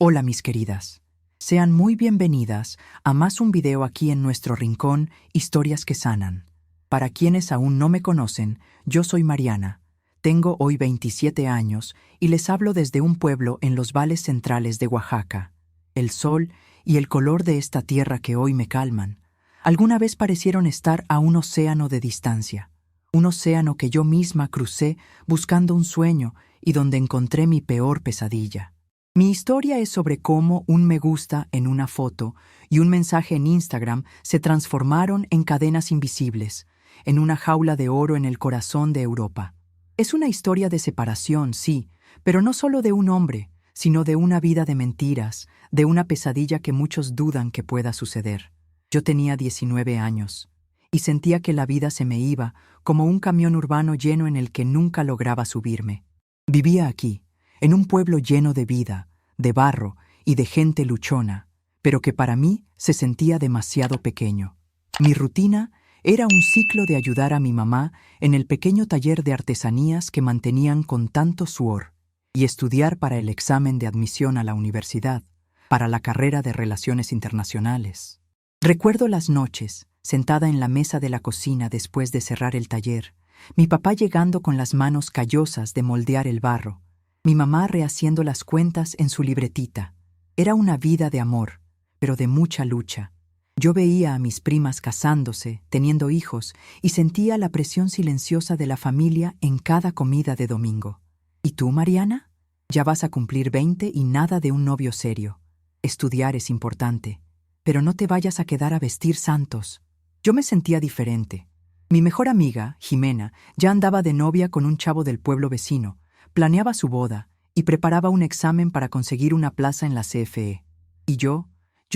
Hola mis queridas, sean muy bienvenidas a más un video aquí en nuestro rincón Historias que Sanan. Para quienes aún no me conocen, yo soy Mariana, tengo hoy 27 años y les hablo desde un pueblo en los valles centrales de Oaxaca. El sol y el color de esta tierra que hoy me calman, alguna vez parecieron estar a un océano de distancia, un océano que yo misma crucé buscando un sueño y donde encontré mi peor pesadilla. Mi historia es sobre cómo un me gusta en una foto y un mensaje en Instagram se transformaron en cadenas invisibles, en una jaula de oro en el corazón de Europa. Es una historia de separación, sí, pero no solo de un hombre, sino de una vida de mentiras, de una pesadilla que muchos dudan que pueda suceder. Yo tenía 19 años y sentía que la vida se me iba como un camión urbano lleno en el que nunca lograba subirme. Vivía aquí, en un pueblo lleno de vida, de barro y de gente luchona, pero que para mí se sentía demasiado pequeño. Mi rutina era un ciclo de ayudar a mi mamá en el pequeño taller de artesanías que mantenían con tanto suor y estudiar para el examen de admisión a la universidad, para la carrera de Relaciones Internacionales. Recuerdo las noches, sentada en la mesa de la cocina después de cerrar el taller, mi papá llegando con las manos callosas de moldear el barro, mi mamá rehaciendo las cuentas en su libretita. Era una vida de amor, pero de mucha lucha. Yo veía a mis primas casándose, teniendo hijos, y sentía la presión silenciosa de la familia en cada comida de domingo. ¿Y tú, Mariana? Ya vas a cumplir 20 y nada de un novio serio. Estudiar es importante, pero no te vayas a quedar a vestir santos. Yo me sentía diferente. Mi mejor amiga, Jimena, ya andaba de novia con un chavo del pueblo vecino, planeaba su boda y preparaba un examen para conseguir una plaza en la CFE. Y yo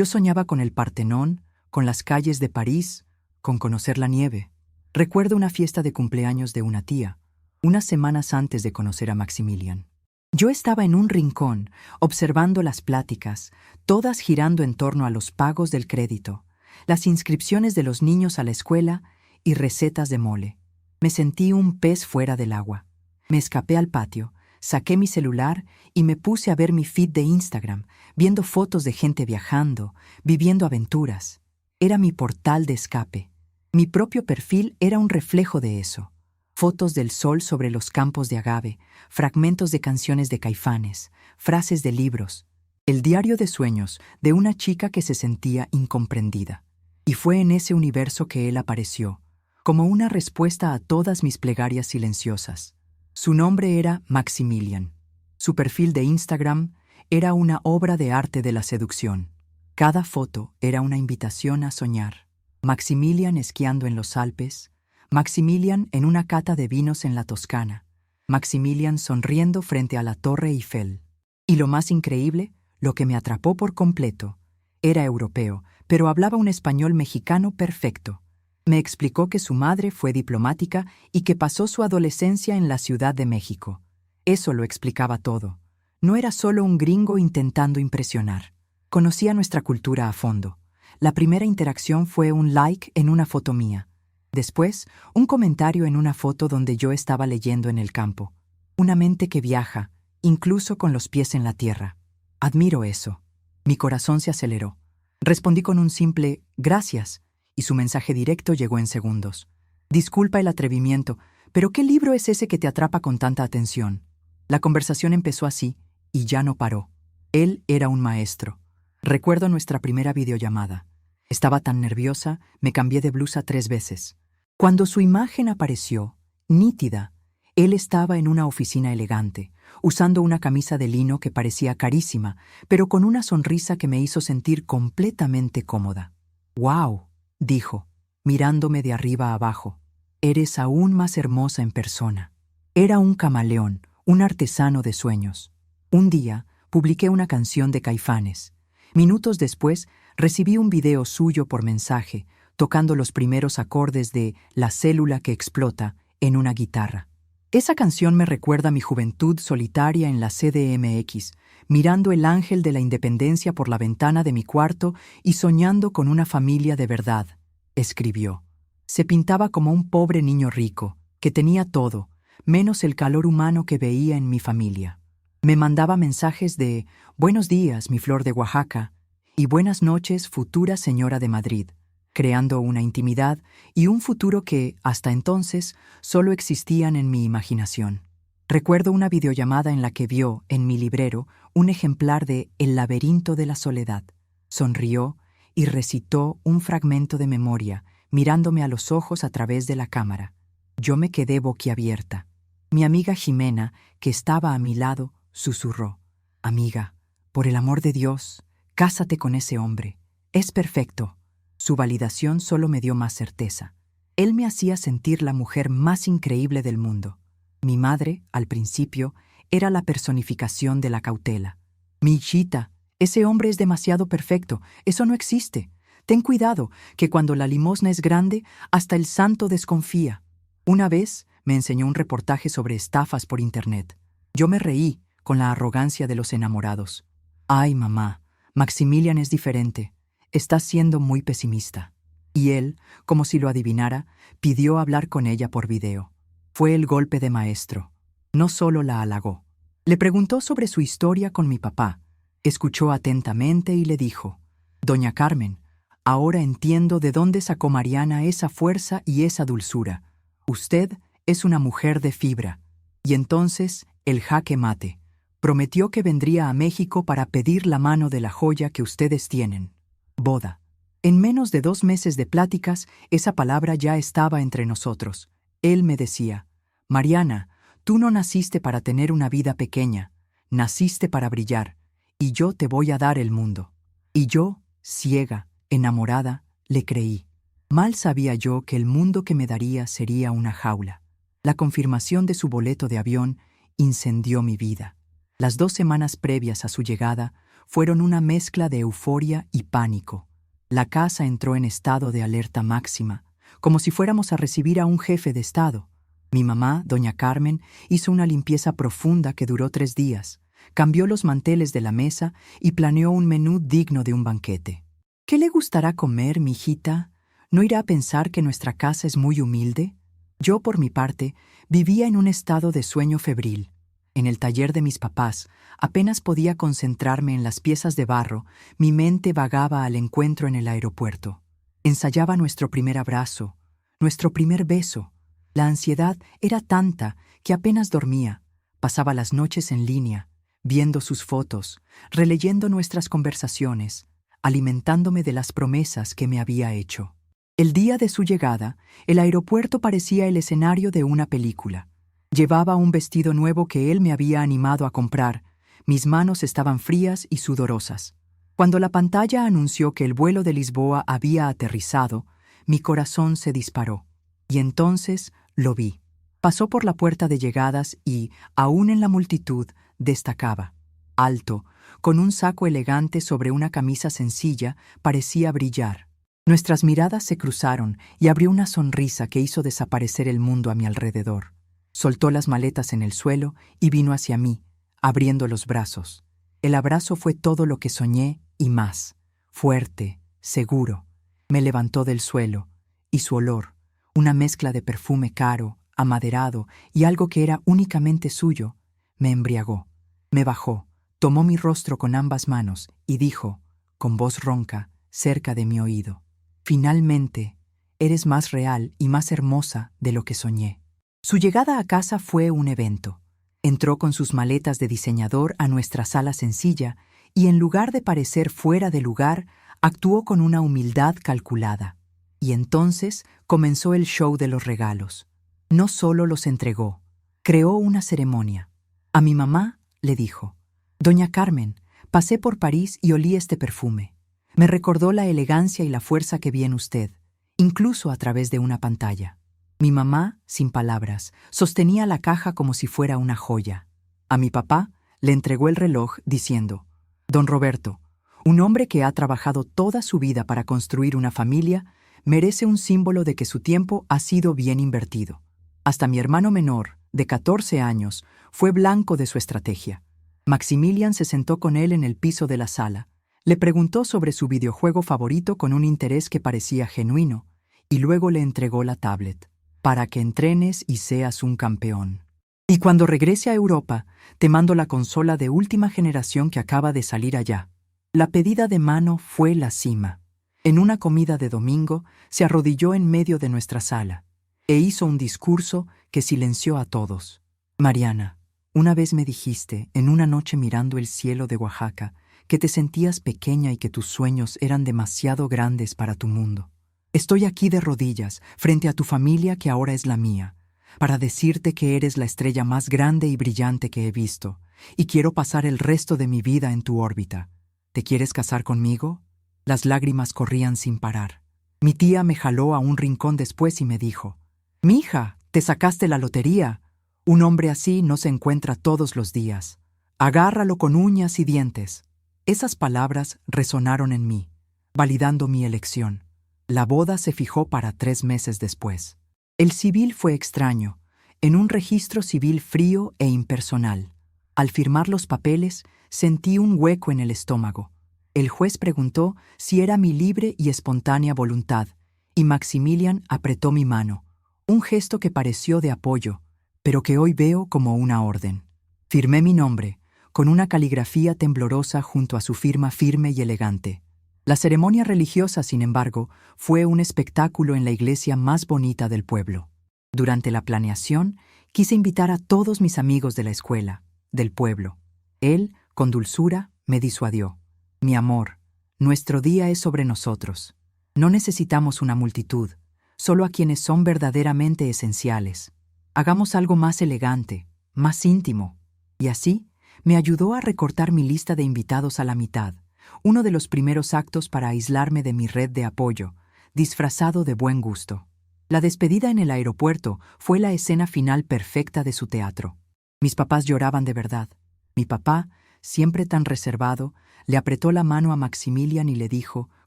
soñaba con el Partenón, con las calles de París, con conocer la nieve. Recuerdo una fiesta de cumpleaños de una tía, unas semanas antes de conocer a Maximilian. Yo estaba en un rincón, observando las pláticas, todas girando en torno a los pagos del crédito, las inscripciones de los niños a la escuela y recetas de mole. Me sentí un pez fuera del agua. Me escapé al patio, saqué mi celular y me puse a ver mi feed de Instagram, viendo fotos de gente viajando, viviendo aventuras. Era mi portal de escape. Mi propio perfil era un reflejo de eso. Fotos del sol sobre los campos de agave, fragmentos de canciones de Caifanes, frases de libros. El diario de sueños de una chica que se sentía incomprendida. Y fue en ese universo que él apareció, como una respuesta a todas mis plegarias silenciosas. Su nombre era Maximilian. Su perfil de Instagram era una obra de arte de la seducción. Cada foto era una invitación a soñar. Maximilian esquiando en los Alpes, Maximilian en una cata de vinos en la Toscana, Maximilian sonriendo frente a la Torre Eiffel. Y lo más increíble, lo que me atrapó por completo, era europeo, pero hablaba un español mexicano perfecto. Me explicó que su madre fue diplomática y que pasó su adolescencia en la Ciudad de México. Eso lo explicaba todo. No era solo un gringo intentando impresionar. Conocía nuestra cultura a fondo. La primera interacción fue un like en una foto mía. Después, un comentario en una foto donde yo estaba leyendo en el campo. Una mente que viaja, incluso con los pies en la tierra. Admiro eso. Mi corazón se aceleró. Respondí con un simple «gracias», y su mensaje directo llegó en segundos. Disculpa el atrevimiento, pero ¿qué libro es ese que te atrapa con tanta atención? La conversación empezó así, y ya no paró. Él era un maestro. Recuerdo nuestra primera videollamada. Estaba tan nerviosa, me cambié de blusa 3 veces. Cuando su imagen apareció, nítida, él estaba en una oficina elegante, usando una camisa de lino que parecía carísima, pero con una sonrisa que me hizo sentir completamente cómoda. «¡Wow!», dijo, mirándome de arriba a abajo. «Eres aún más hermosa en persona». Era un camaleón, un artesano de sueños. Un día, publiqué una canción de Caifanes. Minutos después, recibí un video suyo por mensaje, tocando los primeros acordes de La célula que explota en una guitarra. Esa canción me recuerda a mi juventud solitaria en la CDMX, mirando el ángel de la independencia por la ventana de mi cuarto y soñando con una familia de verdad, escribió. Se pintaba como un pobre niño rico, que tenía todo, menos el calor humano que veía en mi familia. Me mandaba mensajes de «Buenos días, mi flor de Oaxaca» y «Buenas noches, futura señora de Madrid», creando una intimidad y un futuro que, hasta entonces, solo existían en mi imaginación. Recuerdo una videollamada en la que vio, en mi librero, un ejemplar de El laberinto de la soledad. Sonrió y recitó un fragmento de memoria, mirándome a los ojos a través de la cámara. Yo me quedé boquiabierta. Mi amiga Jimena, que estaba a mi lado, susurró: «Amiga, por el amor de Dios, cásate con ese hombre. Es perfecto». Su validación solo me dio más certeza. Él me hacía sentir la mujer más increíble del mundo. Mi madre, al principio, era la personificación de la cautela. «Mi hijita, ese hombre es demasiado perfecto, eso no existe. Ten cuidado, que cuando la limosna es grande, hasta el santo desconfía». Una vez me enseñó un reportaje sobre estafas por internet. Yo me reí con la arrogancia de los enamorados. «Ay, mamá, Maximilian es diferente. Estás siendo muy pesimista». Y él, como si lo adivinara, pidió hablar con ella por video. Fue el golpe de maestro. No solo la halagó. Le preguntó sobre su historia con mi papá. Escuchó atentamente y le dijo: «Doña Carmen, ahora entiendo de dónde sacó Mariana esa fuerza y esa dulzura. Usted es una mujer de fibra». Y entonces, el jaque mate. Prometió que vendría a México para pedir la mano de la joya que ustedes tienen. Boda. En menos de 2 meses de pláticas, esa palabra ya estaba entre nosotros. Él me decía: «Mariana, tú no naciste para tener una vida pequeña, naciste para brillar, y yo te voy a dar el mundo». Y yo, ciega, enamorada, le creí. Mal sabía yo que el mundo que me daría sería una jaula. La confirmación de su boleto de avión incendió mi vida. Las 2 semanas previas a su llegada fueron una mezcla de euforia y pánico. La casa entró en estado de alerta máxima, como si fuéramos a recibir a un jefe de Estado. Mi mamá, doña Carmen, hizo una limpieza profunda que duró 3 días, cambió los manteles de la mesa y planeó un menú digno de un banquete. «¿Qué le gustará comer, mi hijita? ¿No irá a pensar que nuestra casa es muy humilde?». Yo, por mi parte, vivía en un estado de sueño febril. En el taller de mis papás, apenas podía concentrarme en las piezas de barro, mi mente vagaba al encuentro en el aeropuerto. Ensayaba nuestro primer abrazo, nuestro primer beso. La ansiedad era tanta que apenas dormía. Pasaba las noches en línea, viendo sus fotos, releyendo nuestras conversaciones, alimentándome de las promesas que me había hecho. El día de su llegada, el aeropuerto parecía el escenario de una película. Llevaba un vestido nuevo que él me había animado a comprar. Mis manos estaban frías y sudorosas. Cuando la pantalla anunció que el vuelo de Lisboa había aterrizado, mi corazón se disparó. Y entonces lo vi. Pasó por la puerta de llegadas y, aún en la multitud, destacaba. Alto, con un saco elegante sobre una camisa sencilla, parecía brillar. Nuestras miradas se cruzaron y abrió una sonrisa que hizo desaparecer el mundo a mi alrededor. Soltó las maletas en el suelo y vino hacia mí, abriendo los brazos. El abrazo fue todo lo que soñé y más. Fuerte, seguro. Me levantó del suelo, y su olor, una mezcla de perfume caro, amaderado y algo que era únicamente suyo, me embriagó. Me bajó, tomó mi rostro con ambas manos y dijo, con voz ronca, cerca de mi oído: «Finalmente, eres más real y más hermosa de lo que soñé». Su llegada a casa fue un evento. Entró con sus maletas de diseñador a nuestra sala sencilla y, en lugar de parecer fuera de lugar, actuó con una humildad calculada. Y entonces comenzó el show de los regalos. No solo los entregó, creó una ceremonia. A mi mamá le dijo: «Doña Carmen, pasé por París y olí este perfume. Me recordó la elegancia y la fuerza que vi en usted, incluso a través de una pantalla». Mi mamá, sin palabras, sostenía la caja como si fuera una joya. A mi papá le entregó el reloj diciendo: «Don Roberto, un hombre que ha trabajado toda su vida para construir una familia merece un símbolo de que su tiempo ha sido bien invertido». Hasta mi hermano menor, de 14 años, fue blanco de su estrategia. Maximilian se sentó con él en el piso de la sala, le preguntó sobre su videojuego favorito con un interés que parecía genuino, y luego le entregó la tablet. «Para que entrenes y seas un campeón». Y cuando regrese a Europa, te mando la consola de última generación que acaba de salir allá. La pedida de mano fue la cima. En una comida de domingo, se arrodilló en medio de nuestra sala e hizo un discurso que silenció a todos. Mariana, una vez me dijiste, en una noche mirando el cielo de Oaxaca, que te sentías pequeña y que tus sueños eran demasiado grandes para tu mundo. Estoy aquí de rodillas, frente a tu familia que ahora es la mía, para decirte que eres la estrella más grande y brillante que he visto, y quiero pasar el resto de mi vida en tu órbita. ¿Te quieres casar conmigo? Las lágrimas corrían sin parar. Mi tía me jaló a un rincón después y me dijo: «Mija, te sacaste la lotería. Un hombre así no se encuentra todos los días. Agárralo con uñas y dientes». Esas palabras resonaron en mí, validando mi elección. La boda se fijó para 3 meses después. El civil fue extraño, en un registro civil frío e impersonal. Al firmar los papeles, sentí un hueco en el estómago. El juez preguntó si era mi libre y espontánea voluntad, y Maximilian apretó mi mano, un gesto que pareció de apoyo, pero que hoy veo como una orden. Firmé mi nombre, con una caligrafía temblorosa junto a su firma firme y elegante. La ceremonia religiosa, sin embargo, fue un espectáculo en la iglesia más bonita del pueblo. Durante la planeación, quise invitar a todos mis amigos de la escuela, del pueblo. Él, con dulzura, me disuadió. Mi amor, nuestro día es sobre nosotros. No necesitamos una multitud, solo a quienes son verdaderamente esenciales. Hagamos algo más elegante, más íntimo. Y así, me ayudó a recortar mi lista de invitados a la mitad, uno de los primeros actos para aislarme de mi red de apoyo, disfrazado de buen gusto. La despedida en el aeropuerto fue la escena final perfecta de su teatro. Mis papás lloraban de verdad. Mi papá, siempre tan reservado, le apretó la mano a Maximilian y le dijo,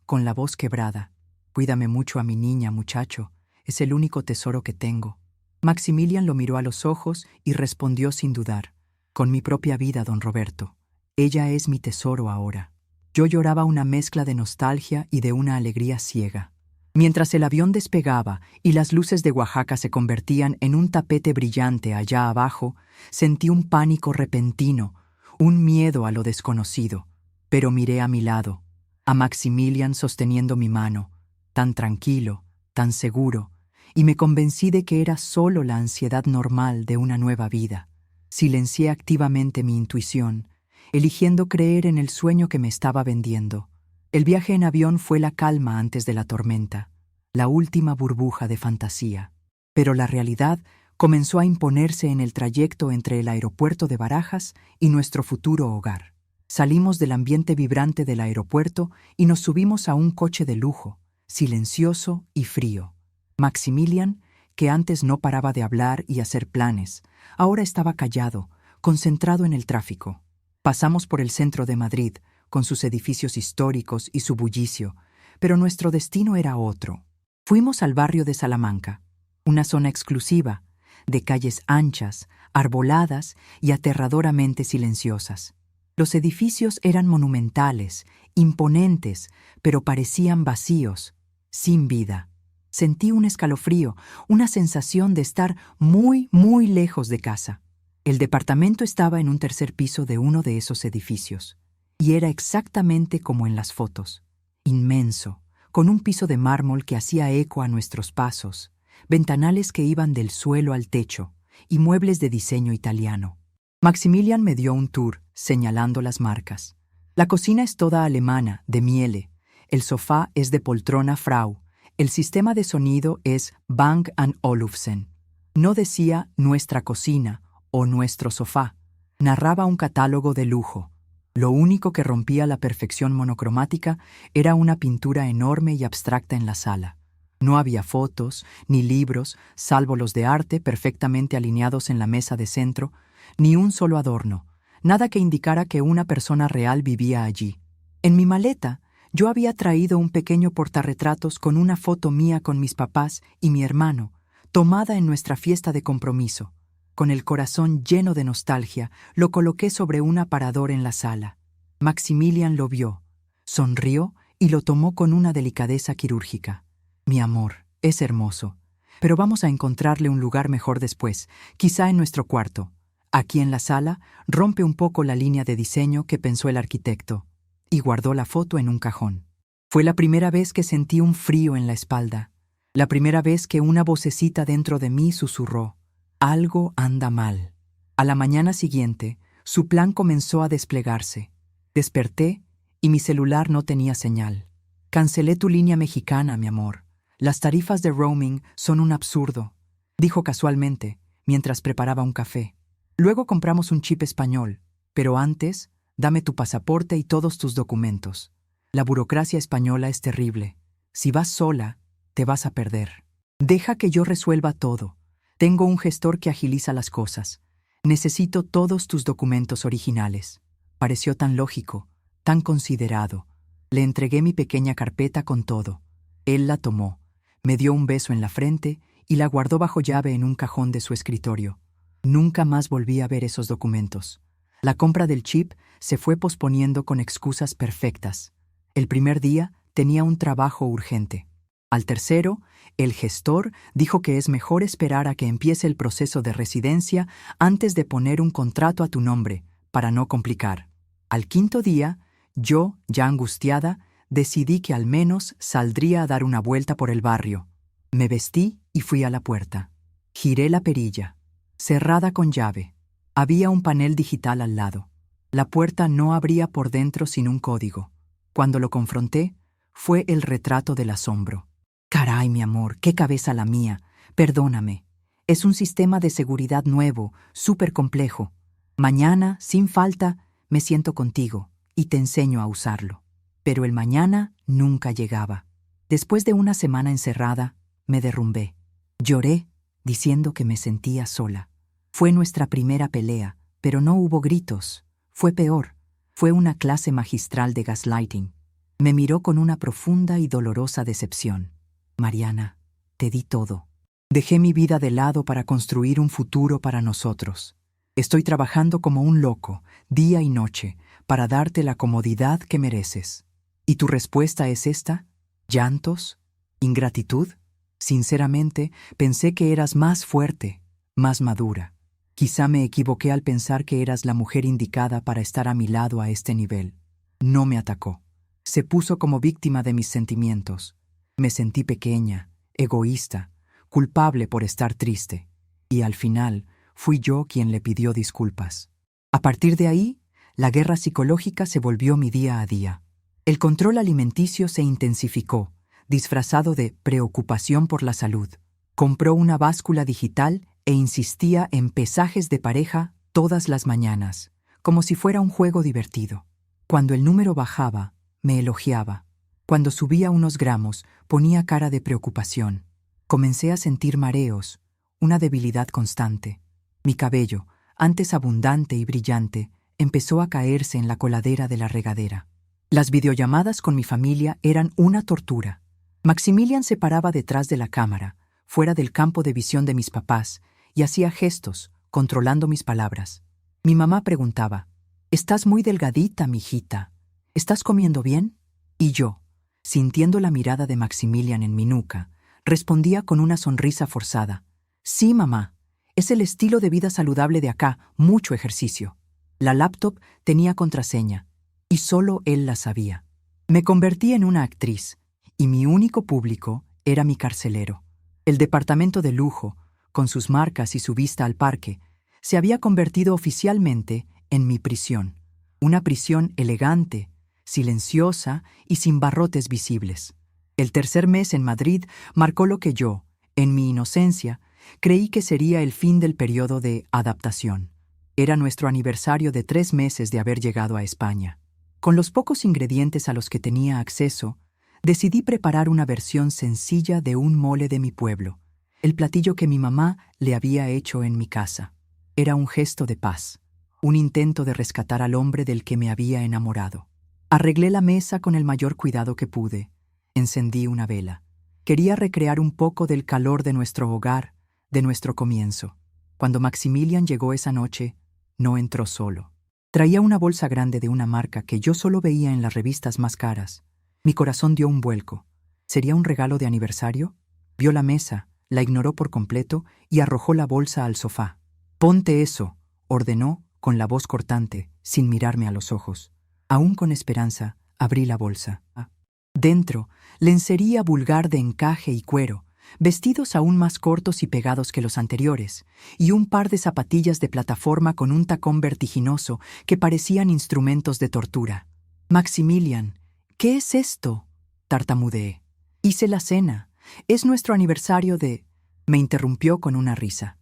con la voz quebrada: «Cuídame mucho a mi niña, muchacho. Es el único tesoro que tengo». Maximilian lo miró a los ojos y respondió sin dudar: «Con mi propia vida, don Roberto. Ella es mi tesoro ahora». Yo lloraba una mezcla de nostalgia y de una alegría ciega. Mientras el avión despegaba y las luces de Oaxaca se convertían en un tapete brillante allá abajo, sentí un pánico repentino, un miedo a lo desconocido. Pero miré a mi lado, a Maximilian sosteniendo mi mano, tan tranquilo, tan seguro, y me convencí de que era solo la ansiedad normal de una nueva vida. Silencié activamente mi intuición, eligiendo creer en el sueño que me estaba vendiendo. El viaje en avión fue la calma antes de la tormenta, la última burbuja de fantasía. Pero la realidad comenzó a imponerse en el trayecto entre el aeropuerto de Barajas y nuestro futuro hogar. Salimos del ambiente vibrante del aeropuerto y nos subimos a un coche de lujo, silencioso y frío. Maximilian, que antes no paraba de hablar y hacer planes, ahora estaba callado, concentrado en el tráfico. Pasamos por el centro de Madrid, con sus edificios históricos y su bullicio, pero nuestro destino era otro. Fuimos al barrio de Salamanca, una zona exclusiva, de calles anchas, arboladas y aterradoramente silenciosas. Los edificios eran monumentales, imponentes, pero parecían vacíos, sin vida. Sentí un escalofrío, una sensación de estar muy, muy lejos de casa. El departamento estaba en un 3er piso de uno de esos edificios, y era exactamente como en las fotos. Inmenso, con un piso de mármol que hacía eco a nuestros pasos, ventanales que iban del suelo al techo, y muebles de diseño italiano. Maximilian me dio un tour, señalando las marcas. La cocina es toda alemana, de Miele. El sofá es de poltrona Frau. El sistema de sonido es Bang & Olufsen. No decía nuestra cocina o nuestro sofá. Narraba un catálogo de lujo. Lo único que rompía la perfección monocromática era una pintura enorme y abstracta en la sala. No había fotos ni libros, salvo los de arte perfectamente alineados en la mesa de centro, ni un solo adorno, nada que indicara que una persona real vivía allí. En mi maleta, yo había traído un pequeño portarretratos con una foto mía con mis papás y mi hermano, tomada en nuestra fiesta de compromiso. Con el corazón lleno de nostalgia, lo coloqué sobre un aparador en la sala. Maximilian lo vio, sonrió y lo tomó con una delicadeza quirúrgica. «Mi amor, es hermoso, Pero vamos a encontrarle un lugar mejor después, quizá en nuestro cuarto. Aquí en la sala, rompe un poco la línea de diseño que pensó el arquitecto, y guardó la foto en un cajón. Fue la primera vez que sentí un frío en la espalda. La primera vez que una vocecita dentro de mí susurró: algo anda mal. A la mañana siguiente, su plan comenzó a desplegarse. Desperté y mi celular no tenía señal. Cancelé tu línea mexicana, mi amor. Las tarifas de roaming son un absurdo, dijo casualmente, mientras preparaba un café. Luego compramos un chip español, pero antes, dame tu pasaporte y todos tus documentos. La burocracia española es terrible. Si vas sola, te vas a perder. Deja que yo resuelva todo. Tengo un gestor que agiliza las cosas. Necesito todos tus documentos originales. Pareció tan lógico, tan considerado. Le entregué mi pequeña carpeta con todo. Él la tomó, me dio un beso en la frente y la guardó bajo llave en un cajón de su escritorio. Nunca más volví a ver esos documentos. La compra del chip se fue posponiendo con excusas perfectas. El primer día tenía un trabajo urgente. Al tercero, el gestor dijo que es mejor esperar a que empiece el proceso de residencia antes de poner un contrato a tu nombre, para no complicar. Al quinto día, yo, ya angustiada, decidí que al menos saldría a dar una vuelta por el barrio. Me vestí y fui a la puerta. Giré la perilla. Cerrada con llave. Había un panel digital al lado. La puerta no abría por dentro sin un código. Cuando lo confronté, fue el retrato del asombro. Caray, mi amor, qué cabeza la mía. Perdóname. Es un sistema de seguridad nuevo, súper complejo. Mañana, sin falta, me siento contigo y te enseño a usarlo. Pero el mañana nunca llegaba. Después de una semana encerrada, me derrumbé. Lloré, diciendo que me sentía sola. Fue nuestra primera pelea, pero no hubo gritos. Fue peor. Fue una clase magistral de gaslighting. Me miró con una profunda y dolorosa decepción. Mariana, te di todo. Dejé mi vida de lado para construir un futuro para nosotros. Estoy trabajando como un loco, día y noche, para darte la comodidad que mereces. ¿Y tu respuesta es esta? ¿Llantos? ¿Ingratitud? Sinceramente, pensé que eras más fuerte, más madura. Quizá me equivoqué al pensar que eras la mujer indicada para estar a mi lado a este nivel. No me atacó. Se puso como víctima de mis sentimientos. Me sentí pequeña, egoísta, culpable por estar triste. Y al final, fui yo quien le pidió disculpas. A partir de ahí, la guerra psicológica se volvió mi día a día. El control alimenticio se intensificó, disfrazado de preocupación por la salud. Compró una báscula digital e insistía en pesajes de pareja todas las mañanas, como si fuera un juego divertido. Cuando el número bajaba, me elogiaba. Cuando subía unos gramos, ponía cara de preocupación. Comencé a sentir mareos, una debilidad constante. Mi cabello, antes abundante y brillante, empezó a caerse en la coladera de la regadera. Las videollamadas con mi familia eran una tortura. Maximilian se paraba detrás de la cámara, fuera del campo de visión de mis papás, y hacía gestos, controlando mis palabras. Mi mamá preguntaba: «¿Estás muy delgadita, mijita? ¿Estás comiendo bien?» Y yo, sintiendo la mirada de Maximilian en mi nuca, respondía con una sonrisa forzada: «Sí, mamá, es el estilo de vida saludable de acá, mucho ejercicio». La laptop tenía contraseña, y solo él la sabía. Me convertí en una actriz, y mi único público era mi carcelero. El departamento de lujo, con sus marcas y su vista al parque, se había convertido oficialmente en mi prisión. Una prisión elegante, silenciosa y sin barrotes visibles. El tercer mes en Madrid marcó lo que yo, en mi inocencia, creí que sería el fin del periodo de adaptación. Era nuestro aniversario de 3 meses de haber llegado a España. Con los pocos ingredientes a los que tenía acceso, decidí preparar una versión sencilla de un mole de mi pueblo, el platillo que mi mamá le había hecho en mi casa. Era un gesto de paz, un intento de rescatar al hombre del que me había enamorado. Arreglé la mesa con el mayor cuidado que pude. Encendí una vela. Quería recrear un poco del calor de nuestro hogar, de nuestro comienzo. Cuando Maximilian llegó esa noche, no entró solo. Traía una bolsa grande de una marca que yo solo veía en las revistas más caras. Mi corazón dio un vuelco. ¿Sería un regalo de aniversario? Vio la mesa, La ignoró por completo y arrojó la bolsa al sofá. «Ponte eso», ordenó con la voz cortante, sin mirarme a los ojos. Aún con esperanza, abrí la bolsa. Dentro, lencería vulgar de encaje y cuero, vestidos aún más cortos y pegados que los anteriores, y un par de zapatillas de plataforma con un tacón vertiginoso que parecían instrumentos de tortura. «Maximilian, ¿qué es esto?», tartamudeé. «Hice la cena. Es nuestro aniversario de...». Me interrumpió con una risa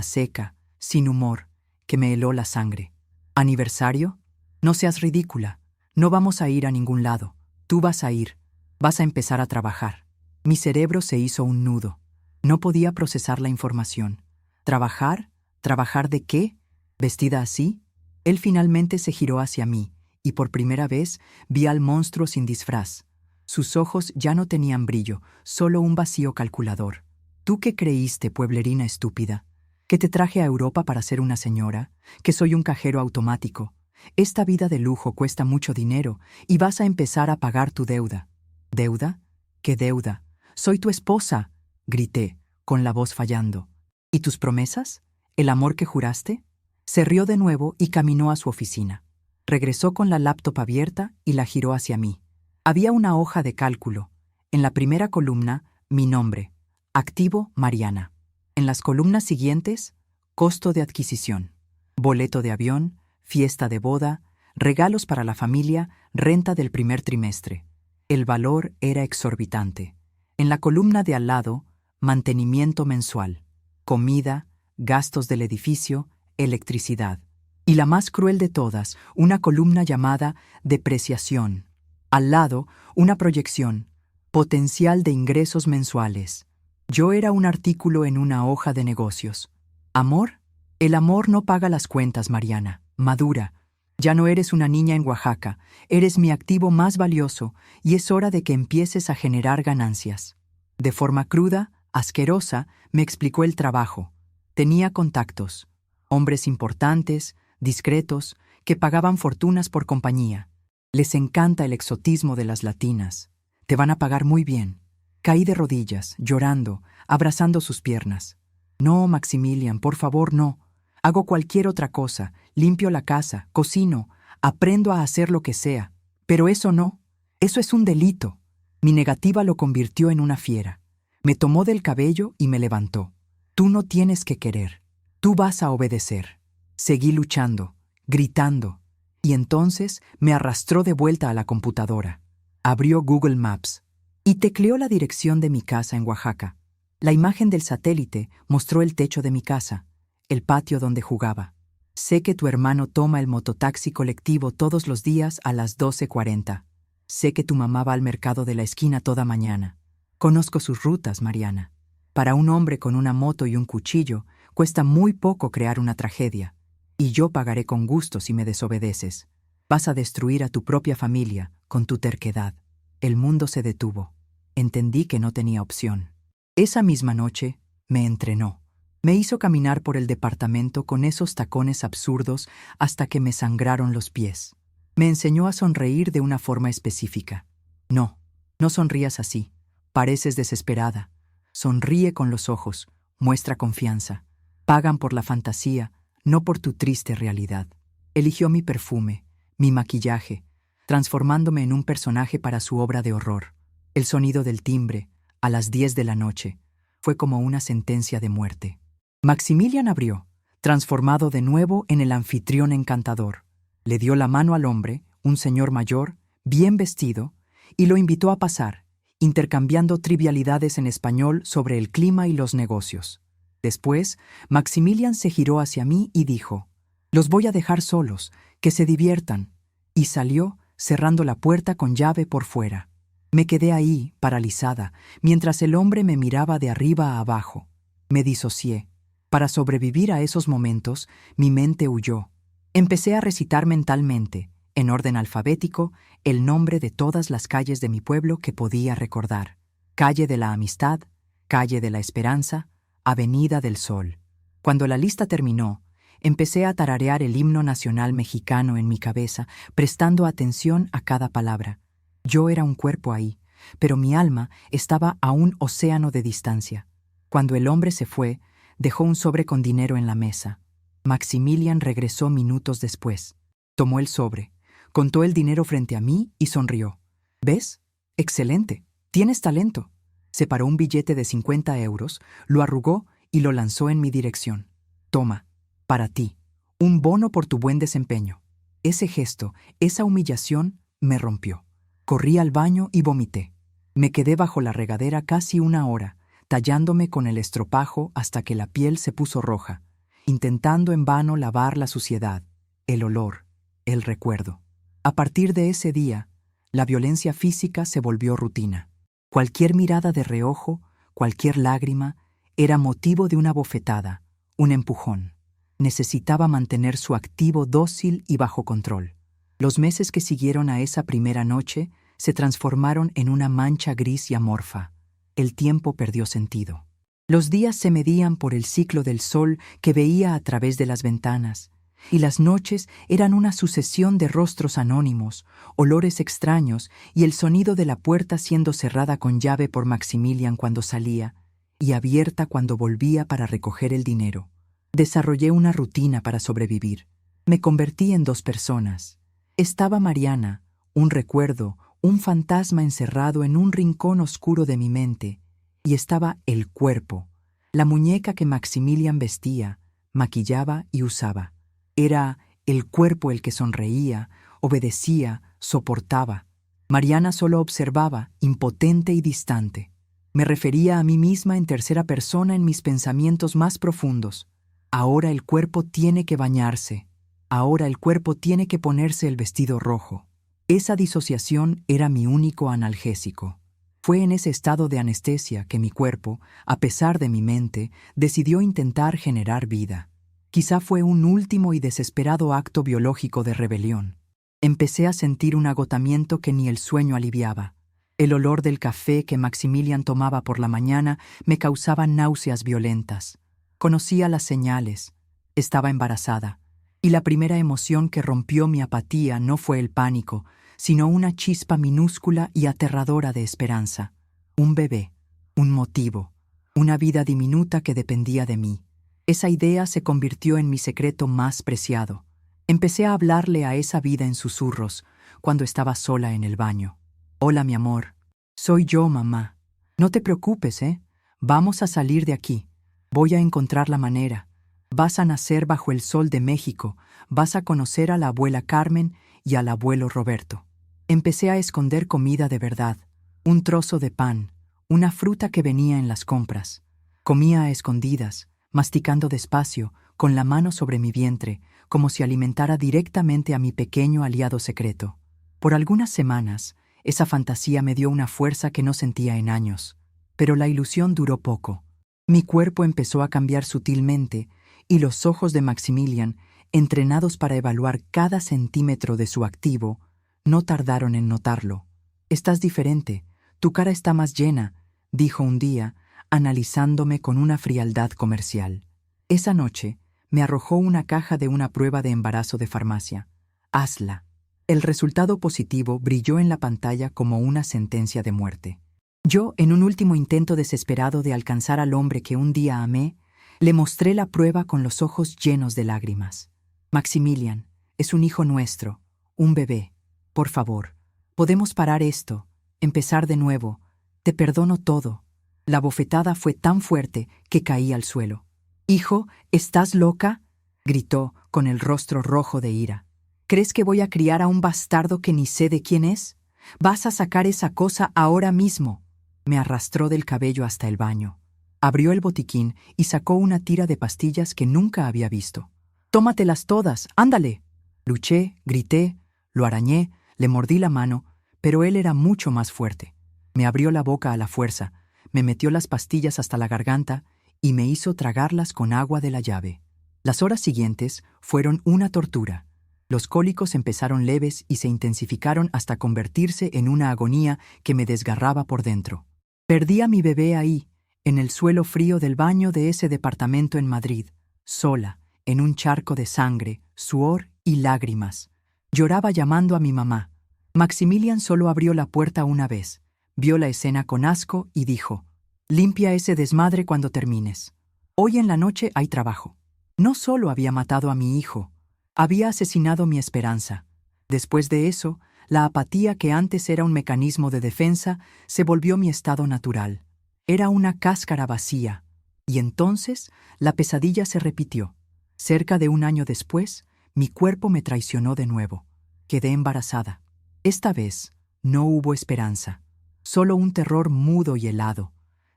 seca, sin humor, que me heló la sangre. «¿Aniversario? No seas ridícula. No vamos a ir a ningún lado. Tú vas a ir. Vas a empezar a trabajar». Mi cerebro se hizo un nudo. No podía procesar la información. ¿Trabajar? ¿Trabajar de qué? ¿Vestida así? Él finalmente se giró hacia mí, y por primera vez vi al monstruo sin disfraz. Sus ojos ya no tenían brillo, solo un vacío calculador. ¿Tú qué creíste, pueblerina estúpida? ¿Que te traje a Europa para ser una señora? ¿Que soy un cajero automático? Esta vida de lujo cuesta mucho dinero y vas a empezar a pagar tu deuda. ¿Deuda? ¿Qué deuda? Soy tu esposa, grité, con la voz fallando. ¿Y tus promesas? ¿El amor que juraste? Se rió de nuevo y caminó a su oficina. Regresó con la laptop abierta y la giró hacia mí. Había una hoja de cálculo. En la primera columna, mi nombre. Activo, Mariana. En las columnas siguientes, costo de adquisición. Boleto de avión, fiesta de boda, regalos para la familia, renta del primer trimestre. El valor era exorbitante. En la columna de al lado, mantenimiento mensual. Comida, gastos del edificio, electricidad. Y la más cruel de todas, una columna llamada depreciación. Al lado, una proyección, potencial de ingresos mensuales. Yo era un artículo en una hoja de negocios. ¿Amor? El amor no paga las cuentas, Mariana. Madura. Ya no eres una niña en Oaxaca, eres mi activo más valioso y es hora de que empieces a generar ganancias. De forma cruda, asquerosa, me explicó el trabajo. Tenía contactos, hombres importantes, discretos, que pagaban fortunas por compañía. Les encanta el exotismo de las latinas. Te van a pagar muy bien. Caí de rodillas, llorando, abrazando sus piernas. No, Maximilian, por favor, no. Hago cualquier otra cosa, limpio la casa, cocino, aprendo a hacer lo que sea. Pero eso no, eso es un delito. Mi negativa lo convirtió en una fiera. Me tomó del cabello y me levantó. Tú no tienes que querer, tú vas a obedecer. Seguí luchando, gritando, y entonces me arrastró de vuelta a la computadora. Abrió Google Maps y tecleó la dirección de mi casa en Oaxaca. La imagen del satélite mostró el techo de mi casa, el patio donde jugaba. Sé que tu hermano toma el mototaxi colectivo todos los días a las 12:40. Sé que tu mamá va al mercado de la esquina toda mañana. Conozco sus rutas, Mariana. Para un hombre con una moto y un cuchillo, cuesta muy poco crear una tragedia. Y yo pagaré con gusto si me desobedeces. Vas a destruir a tu propia familia con tu terquedad. El mundo se detuvo. Entendí que no tenía opción. Esa misma noche, me entrenó. Me hizo caminar por el departamento con esos tacones absurdos hasta que me sangraron los pies. Me enseñó a sonreír de una forma específica. No, no sonrías así. Pareces desesperada. Sonríe con los ojos, muestra confianza. Pagan por la fantasía, no por tu triste realidad. Eligió mi perfume, mi maquillaje, transformándome en un personaje para su obra de horror. El sonido del timbre, a las 10 de la noche, fue como una sentencia de muerte. Maximilian abrió, transformado de nuevo en el anfitrión encantador. Le dio la mano al hombre, un señor mayor, bien vestido, y lo invitó a pasar, intercambiando trivialidades en español sobre el clima y los negocios. Después, Maximilian se giró hacia mí y dijo: «Los voy a dejar solos, que se diviertan», y salió, cerrando la puerta con llave por fuera. Me quedé ahí, paralizada, mientras el hombre me miraba de arriba a abajo. Me disocié. Para sobrevivir a esos momentos, mi mente huyó. Empecé a recitar mentalmente, en orden alfabético, el nombre de todas las calles de mi pueblo que podía recordar. Calle de la Amistad, Calle de la Esperanza, Avenida del Sol. Cuando la lista terminó, empecé a tararear el himno nacional mexicano en mi cabeza, prestando atención a cada palabra. Yo era un cuerpo ahí, pero mi alma estaba a un océano de distancia. Cuando el hombre se fue, dejó un sobre con dinero en la mesa. Maximilian regresó minutos después. Tomó el sobre, contó el dinero frente a mí y sonrió. ¿Ves? Excelente. Tienes talento. Separó un billete de 50 euros, lo arrugó y lo lanzó en mi dirección. Toma, para ti, un bono por tu buen desempeño. Ese gesto, esa humillación, me rompió. Corrí al baño y vomité. Me quedé bajo la regadera casi una hora, tallándome con el estropajo hasta que la piel se puso roja, intentando en vano lavar la suciedad, el olor, el recuerdo. A partir de ese día, la violencia física se volvió rutina. Cualquier mirada de reojo, cualquier lágrima, era motivo de una bofetada, un empujón. Necesitaba mantener su activo dócil y bajo control. Los meses que siguieron a esa primera noche se transformaron en una mancha gris y amorfa. El tiempo perdió sentido. Los días se medían por el ciclo del sol que veía a través de las ventanas, y las noches eran una sucesión de rostros anónimos, olores extraños y el sonido de la puerta siendo cerrada con llave por Maximilian cuando salía y abierta cuando volvía para recoger el dinero. Desarrollé una rutina para sobrevivir. Me convertí en dos personas. Estaba Mariana, un recuerdo, un fantasma encerrado en un rincón oscuro de mi mente, y estaba el cuerpo, la muñeca que Maximilian vestía, maquillaba y usaba. Era el cuerpo el que sonreía, obedecía, soportaba. Mariana solo observaba, impotente y distante. Me refería a mí misma en tercera persona en mis pensamientos más profundos. Ahora el cuerpo tiene que bañarse. Ahora el cuerpo tiene que ponerse el vestido rojo. Esa disociación era mi único analgésico. Fue en ese estado de anestesia que mi cuerpo, a pesar de mi mente, decidió intentar generar vida. Quizá fue un último y desesperado acto biológico de rebelión. Empecé a sentir un agotamiento que ni el sueño aliviaba. El olor del café que Maximilian tomaba por la mañana me causaba náuseas violentas. Conocía las señales. Estaba embarazada. Y la primera emoción que rompió mi apatía no fue el pánico, sino una chispa minúscula y aterradora de esperanza. Un bebé, un motivo, una vida diminuta que dependía de mí. Esa idea se convirtió en mi secreto más preciado. Empecé a hablarle a esa vida en susurros, cuando estaba sola en el baño. «Hola, mi amor. Soy yo, mamá. No te preocupes, ¿eh? Vamos a salir de aquí. Voy a encontrar la manera. Vas a nacer bajo el sol de México, vas a conocer a la abuela Carmen y al abuelo Roberto». Empecé a esconder comida de verdad, un trozo de pan, una fruta que venía en las compras. Comía a escondidas, masticando despacio, con la mano sobre mi vientre, como si alimentara directamente a mi pequeño aliado secreto. Por algunas semanas, esa fantasía me dio una fuerza que no sentía en años, pero la ilusión duró poco. Mi cuerpo empezó a cambiar sutilmente y los ojos de Maximilian, entrenados para evaluar cada centímetro de su activo, no tardaron en notarlo. «Estás diferente, tu cara está más llena», dijo un día, analizándome con una frialdad comercial. Esa noche me arrojó una caja de una prueba de embarazo de farmacia. «Hazla». El resultado positivo brilló en la pantalla como una sentencia de muerte. Yo, en un último intento desesperado de alcanzar al hombre que un día amé, le mostré la prueba con los ojos llenos de lágrimas. «Maximilian, es un hijo nuestro, un bebé. Por favor, podemos parar esto, empezar de nuevo. Te perdono todo». La bofetada fue tan fuerte que caí al suelo. «Hijo, ¿estás loca?», gritó, con el rostro rojo de ira. «¿Crees que voy a criar a un bastardo que ni sé de quién es? Vas a sacar esa cosa ahora mismo». Me arrastró del cabello hasta el baño. Abrió el botiquín y sacó una tira de pastillas que nunca había visto. «Tómatelas todas, ándale». Luché, grité, lo arañé, le mordí la mano, pero él era mucho más fuerte. Me abrió la boca a la fuerza, me metió las pastillas hasta la garganta y me hizo tragarlas con agua de la llave. Las horas siguientes fueron una tortura. Los cólicos empezaron leves y se intensificaron hasta convertirse en una agonía que me desgarraba por dentro. Perdí a mi bebé ahí, en el suelo frío del baño de ese departamento en Madrid, sola, en un charco de sangre, sudor y lágrimas. Lloraba llamando a mi mamá. Maximilian solo abrió la puerta una vez, vio la escena con asco y dijo: Limpia ese desmadre cuando termines. Hoy en la noche hay trabajo. No solo había matado a mi hijo, había asesinado mi esperanza. Después de eso, la apatía que antes era un mecanismo de defensa se volvió mi estado natural. Era una cáscara vacía. Y entonces, la pesadilla se repitió. Cerca de un año después, mi cuerpo me traicionó de nuevo. Quedé embarazada. Esta vez, no hubo esperanza. Solo un terror mudo y helado.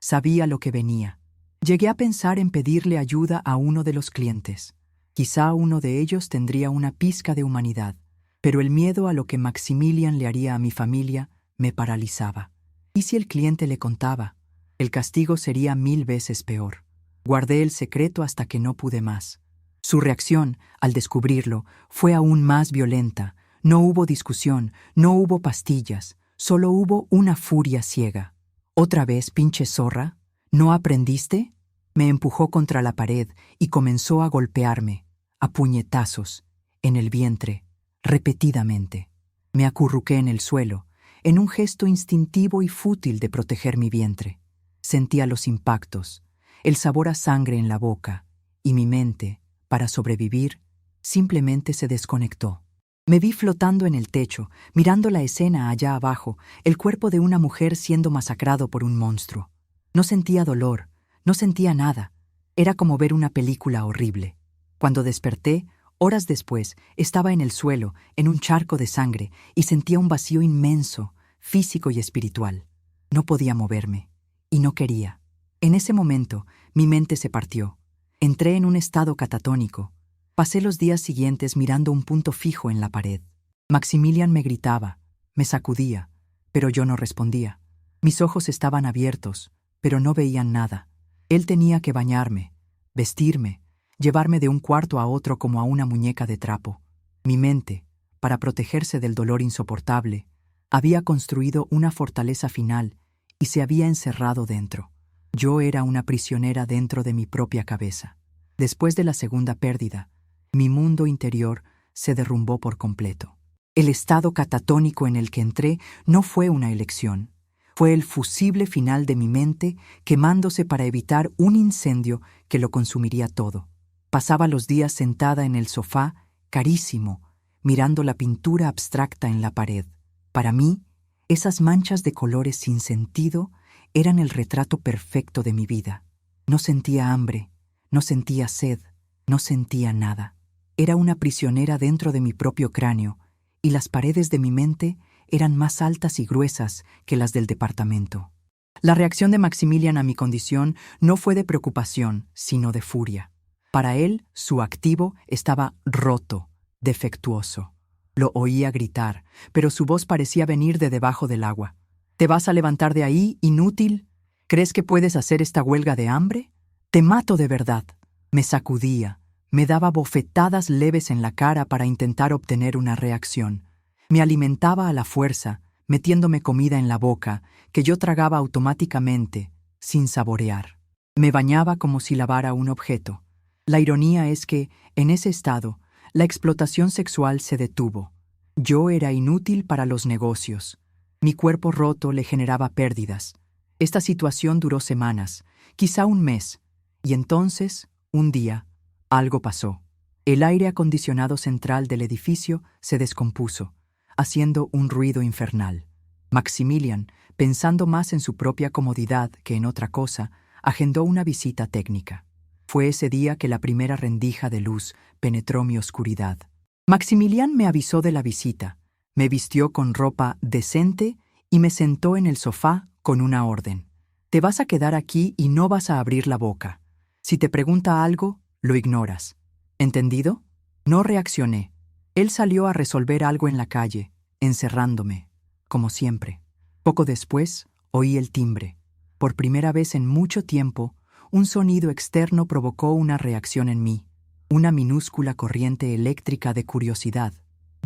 Sabía lo que venía. Llegué a pensar en pedirle ayuda a uno de los clientes. Quizá uno de ellos tendría una pizca de humanidad, pero el miedo a lo que Maximilian le haría a mi familia me paralizaba. ¿Y si el cliente le contaba? El castigo sería 1000 veces peor. Guardé el secreto hasta que no pude más. Su reacción, al descubrirlo, fue aún más violenta. No hubo discusión, no hubo pastillas, solo hubo una furia ciega. ¿Otra vez, pinche zorra? ¿No aprendiste? Me empujó contra la pared y comenzó a golpearme, a puñetazos, en el vientre, repetidamente. Me acurruqué en el suelo, en un gesto instintivo y fútil de proteger mi vientre. Sentía los impactos, el sabor a sangre en la boca, y mi mente, para sobrevivir, simplemente se desconectó. Me vi flotando en el techo, mirando la escena allá abajo, el cuerpo de una mujer siendo masacrado por un monstruo. No sentía dolor, no sentía nada. Era como ver una película horrible. Cuando desperté, horas después, estaba en el suelo, en un charco de sangre, y sentía un vacío inmenso, físico y espiritual. No podía moverme, y no quería. En ese momento, mi mente se partió. Entré en un estado catatónico. Pasé los días siguientes mirando un punto fijo en la pared. Maximilian me gritaba, me sacudía, pero yo no respondía. Mis ojos estaban abiertos, pero no veían nada. Él tenía que bañarme, vestirme, llevarme de un cuarto a otro como a una muñeca de trapo. Mi mente, para protegerse del dolor insoportable, había construido una fortaleza final y se había encerrado dentro. Yo era una prisionera dentro de mi propia cabeza. Después de la segunda pérdida, mi mundo interior se derrumbó por completo. El estado catatónico en el que entré no fue una elección. Fue el fusible final de mi mente quemándose para evitar un incendio que lo consumiría todo. Pasaba los días sentada en el sofá, carísimo, mirando la pintura abstracta en la pared. Para mí, esas manchas de colores sin sentido eran el retrato perfecto de mi vida. No sentía hambre, no sentía sed, no sentía nada. Era una prisionera dentro de mi propio cráneo, y las paredes de mi mente eran más altas y gruesas que las del departamento. La reacción de Maximilian a mi condición no fue de preocupación, sino de furia. Para él, su activo estaba roto, defectuoso. Lo oía gritar, pero su voz parecía venir de debajo del agua. ¿Te vas a levantar de ahí, inútil? ¿Crees que puedes hacer esta huelga de hambre? Te mato de verdad. Me sacudía. Me daba bofetadas leves en la cara para intentar obtener una reacción. Me alimentaba a la fuerza, metiéndome comida en la boca, que yo tragaba automáticamente, sin saborear. Me bañaba como si lavara un objeto. La ironía es que, en ese estado, la explotación sexual se detuvo. Yo era inútil para los negocios. Mi cuerpo roto le generaba pérdidas. Esta situación duró semanas, quizá un mes, y entonces, un día, algo pasó. El aire acondicionado central del edificio se descompuso, haciendo un ruido infernal. Maximilian, pensando más en su propia comodidad que en otra cosa, agendó una visita técnica. Fue ese día que la primera rendija de luz penetró mi oscuridad. Maximilian me avisó de la visita, me vistió con ropa decente y me sentó en el sofá con una orden. Te vas a quedar aquí y no vas a abrir la boca. Si te pregunta algo, lo ignoras. ¿Entendido? No reaccioné. Él salió a resolver algo en la calle, encerrándome, como siempre. Poco después, oí el timbre. Por primera vez en mucho tiempo, un sonido externo provocó una reacción en mí, una minúscula corriente eléctrica de curiosidad.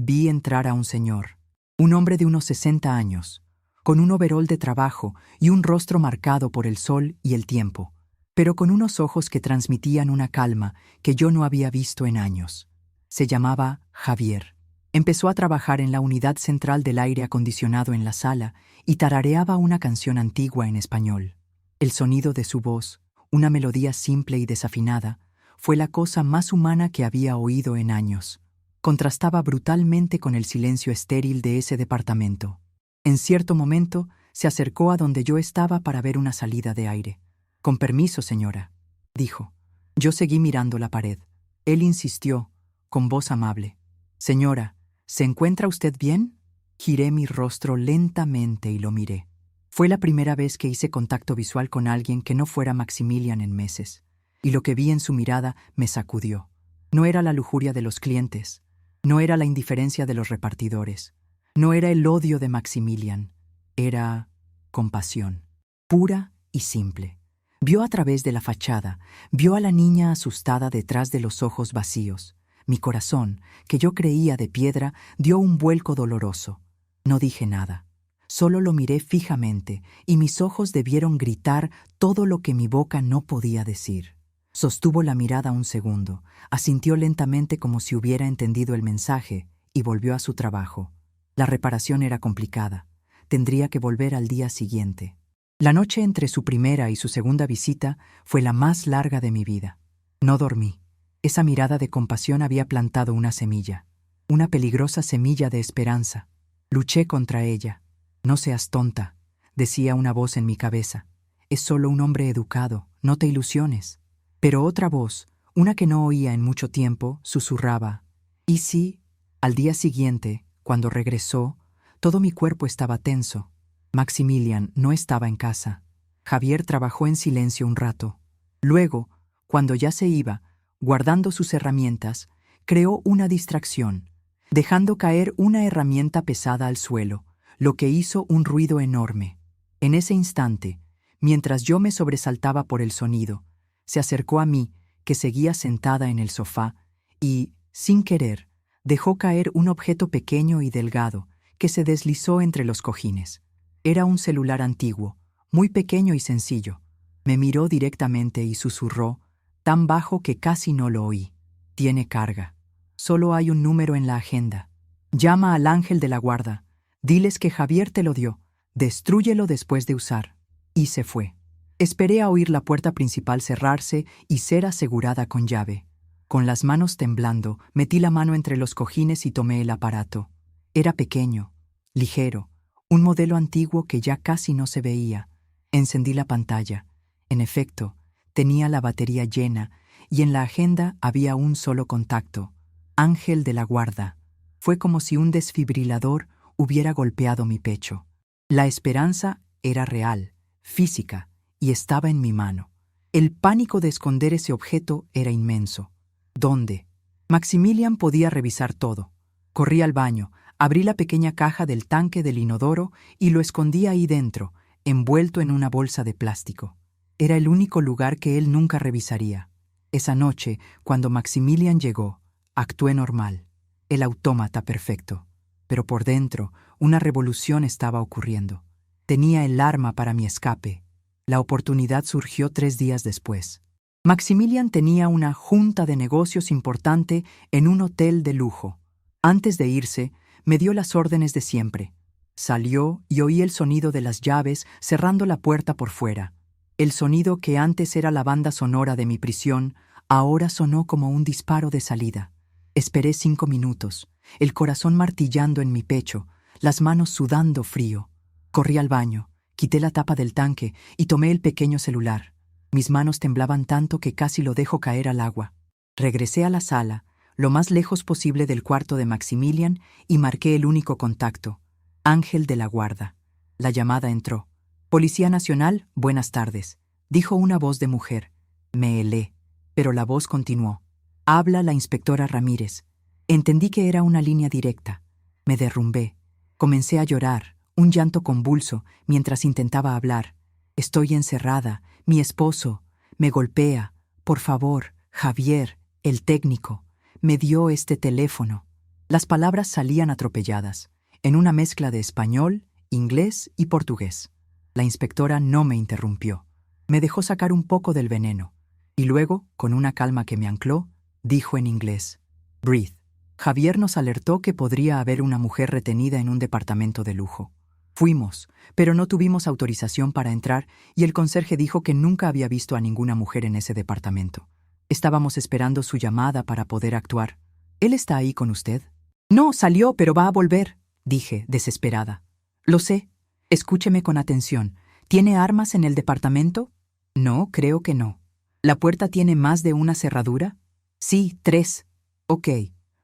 Vi entrar a un señor, un hombre de unos 60 años, con un overol de trabajo y un rostro marcado por el sol y el tiempo, pero con unos ojos que transmitían una calma que yo no había visto en años. Se llamaba Javier. Empezó a trabajar en la unidad central del aire acondicionado en la sala y tarareaba una canción antigua en español. El sonido de su voz, una melodía simple y desafinada, fue la cosa más humana que había oído en años. Contrastaba brutalmente con el silencio estéril de ese departamento. En cierto momento, se acercó a donde yo estaba para ver una salida de aire. «Con permiso, señora», dijo. Yo seguí mirando la pared. Él insistió, con voz amable. «Señora, ¿se encuentra usted bien?» Giré mi rostro lentamente y lo miré. Fue la primera vez que hice contacto visual con alguien que no fuera Maximilian en meses, y lo que vi en su mirada me sacudió. No era la lujuria de los clientes, no era la indiferencia de los repartidores, no era el odio de Maximilian, era compasión, pura y simple. Vio a través de la fachada, vio a la niña asustada detrás de los ojos vacíos. Mi corazón, que yo creía de piedra, dio un vuelco doloroso. No dije nada. Solo lo miré fijamente, y mis ojos debieron gritar todo lo que mi boca no podía decir. Sostuvo la mirada un segundo, asintió lentamente como si hubiera entendido el mensaje, y volvió a su trabajo. La reparación era complicada. Tendría que volver al día siguiente. La noche entre su primera y su segunda visita fue la más larga de mi vida. No dormí. Esa mirada de compasión había plantado una semilla, una peligrosa semilla de esperanza. Luché contra ella. «No seas tonta», decía una voz en mi cabeza. «Es solo un hombre educado, no te ilusiones». Pero otra voz, una que no oía en mucho tiempo, susurraba. «¿Y si?» Al día siguiente, cuando regresó, todo mi cuerpo estaba tenso. Maximilian no estaba en casa. Javier trabajó en silencio un rato. Luego, cuando ya se iba, guardando sus herramientas, creó una distracción, dejando caer una herramienta pesada al suelo, lo que hizo un ruido enorme. En ese instante, mientras yo me sobresaltaba por el sonido, se acercó a mí, que seguía sentada en el sofá, y, sin querer, dejó caer un objeto pequeño y delgado que se deslizó entre los cojines. Era un celular antiguo, muy pequeño y sencillo. Me miró directamente y susurró, tan bajo que casi no lo oí. «Tiene carga. Solo hay un número en la agenda. Llama al ángel de la guarda. Diles que Javier te lo dio. Destrúyelo después de usar». Y se fue. Esperé a oír la puerta principal cerrarse y ser asegurada con llave. Con las manos temblando, metí la mano entre los cojines y tomé el aparato. Era pequeño, ligero, un modelo antiguo que ya casi no se veía. Encendí la pantalla. En efecto, tenía la batería llena y en la agenda había un solo contacto: Ángel de la Guarda. Fue como si un desfibrilador hubiera golpeado mi pecho. La esperanza era real, física, y estaba en mi mano. El pánico de esconder ese objeto era inmenso. ¿Dónde? Maximilian podía revisar todo. Corrí al baño, abrí la pequeña caja del tanque del inodoro y lo escondí ahí dentro, envuelto en una bolsa de plástico. Era el único lugar que él nunca revisaría. Esa noche, cuando Maximilian llegó, actué normal, el autómata perfecto. Pero por dentro, una revolución estaba ocurriendo. Tenía el arma para mi escape. La oportunidad surgió 3 días después. Maximilian tenía una junta de negocios importante en un hotel de lujo. Antes de irse, me dio las órdenes de siempre. Salió y oí el sonido de las llaves cerrando la puerta por fuera. El sonido que antes era la banda sonora de mi prisión, ahora sonó como un disparo de salida. Esperé 5 minutos, el corazón martillando en mi pecho, las manos sudando frío. Corrí al baño, quité la tapa del tanque y tomé el pequeño celular. Mis manos temblaban tanto que casi lo dejo caer al agua. Regresé a la sala, lo más lejos posible del cuarto de Maximilian, y marqué el único contacto: Ángel de la Guarda. La llamada entró. «Policía Nacional, buenas tardes», dijo una voz de mujer. Me helé, pero la voz continuó. «Habla la inspectora Ramírez». Entendí que era una línea directa. Me derrumbé. Comencé a llorar, un llanto convulso, mientras intentaba hablar. «Estoy encerrada. Mi esposo me golpea. Por favor, Javier, el técnico, me dio este teléfono». Las palabras salían atropelladas, en una mezcla de español, inglés y portugués. La inspectora no me interrumpió. Me dejó sacar un poco del veneno, y luego, con una calma que me ancló, dijo en inglés: «Breathe». Javier nos alertó que podría haber una mujer retenida en un departamento de lujo. Fuimos, pero no tuvimos autorización para entrar y el conserje dijo que nunca había visto a ninguna mujer en ese departamento. Estábamos esperando su llamada para poder actuar. ¿Él está ahí con usted? No, salió, pero va a volver, dije, desesperada. Lo sé. Escúcheme con atención. ¿Tiene armas en el departamento? No, creo que no. ¿La puerta tiene más de una cerradura? Sí, 3. Ok.